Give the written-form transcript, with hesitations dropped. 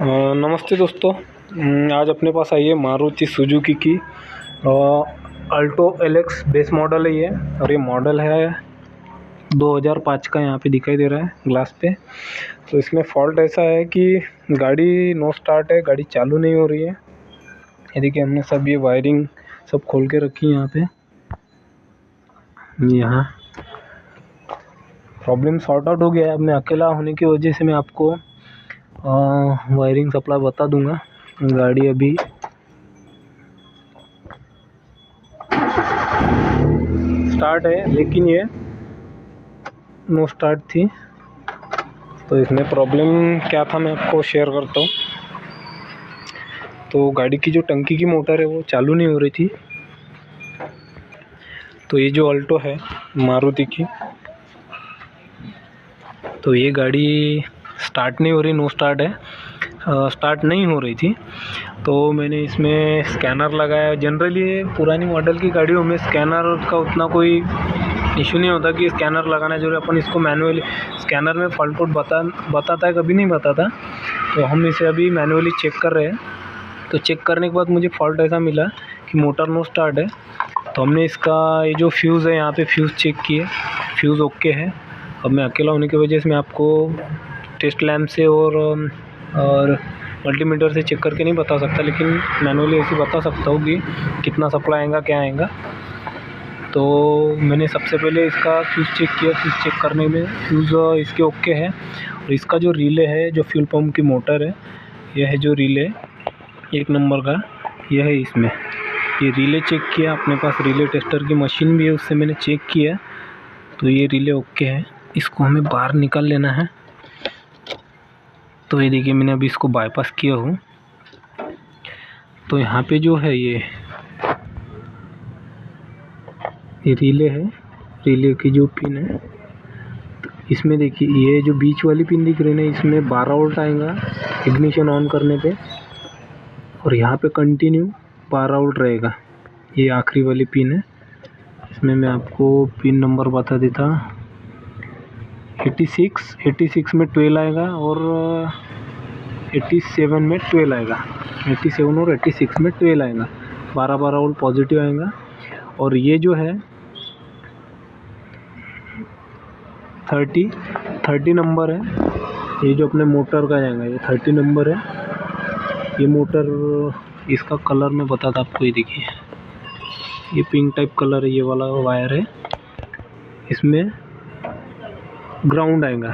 नमस्ते दोस्तों। आज अपने पास आई है मारुति सुजुकी की अल्टो एलेक्स बेस मॉडल है ये। और ये मॉडल है 2005 का, यहाँ पे दिखाई दे रहा है ग्लास पे। तो इसमें फॉल्ट ऐसा है कि गाड़ी नो स्टार्ट है, गाड़ी चालू नहीं हो रही है। ये देखिए, हमने सब ये वायरिंग सब खोल के रखी है यहाँ पे। यहाँ प्रॉब्लम सॉर्ट आउट हो गया है। अब मैं अकेला होने की वजह से मैं आपको वायरिंग सप्लाई बता दूंगा। गाड़ी अभी स्टार्ट है, लेकिन ये नो स्टार्ट थी। तो इसमें प्रॉब्लम क्या था मैं आपको शेयर करता हूँ। तो गाड़ी की जो टंकी की मोटर है वो चालू नहीं हो रही थी। तो ये जो अल्टो है मारुति की, तो ये गाड़ी स्टार्ट नहीं हो रही, नो स्टार्ट है, स्टार्ट नहीं हो रही थी। तो मैंने इसमें स्कैनर लगाया। जनरली पुरानी मॉडल की गाड़ियों में स्कैनर का उतना कोई इशू नहीं होता कि स्कैनर लगाना जरूरी। अपन इसको मैनुअली, स्कैनर में फॉल्ट कोड बताता है, कभी नहीं बताता। तो हम इसे अभी मैनुअली चेक कर रहे हैं। तो चेक करने के बाद मुझे फॉल्ट ऐसा मिला कि मोटर नो स्टार्ट है। तो हमने इसका ये जो फ्यूज़ है यहाँ पे फ्यूज़ चेक किए, फ्यूज़ ओके है। अब मैं अकेला होने की वजह से मैं आपको टेस्ट लैम्प से और मल्टीमीटर से चेक करके नहीं बता सकता, लेकिन मैनुअली ऐसे बता सकता हूँ कि कितना सप्लाई आएगा, क्या आएगा। तो मैंने सबसे पहले इसका फ्यूज़ चेक किया। फ्यूज़ चेक करने में फ्यूज़ इसके ओके है। और इसका जो रिले है, जो फ्यूल पम्प की मोटर है, यह है जो रिले 1 नंबर का, यह है। इसमें ये रिले चेक किया, अपने पास रिले टेस्टर की मशीन भी है, उससे मैंने चेक किया। तो ये रिले ओके है। इसको हमें बाहर निकाल लेना है। तो ये देखिए, मैंने अभी इसको बाईपास किया हूँ। तो यहाँ पे जो है ये रिले है, रिले की जो पिन है, तो इसमें देखिए ये जो बीच वाली पिन दिख रही है ना, इसमें 12 वोल्ट आएगा इग्निशन ऑन करने पे। और यहाँ पे कंटिन्यू 12 वोल्ट रहेगा। ये आखिरी वाली पिन है। इसमें मैं आपको पिन नंबर बता देता। 86 में 12 आएगा और 87 में 12 आएगा। 87 और 86 में 12 आएगा, 12 वोल्ट पॉजिटिव आएगा। और ये जो है 30 नंबर है। ये जो अपने मोटर का जाएगा, ये 30 नंबर है। ये मोटर, इसका कलर मैं बताता आपको। ये देखिए, ये पिंक टाइप कलर है, ये वाला वायर है। इसमें ग्राउंड आएगा,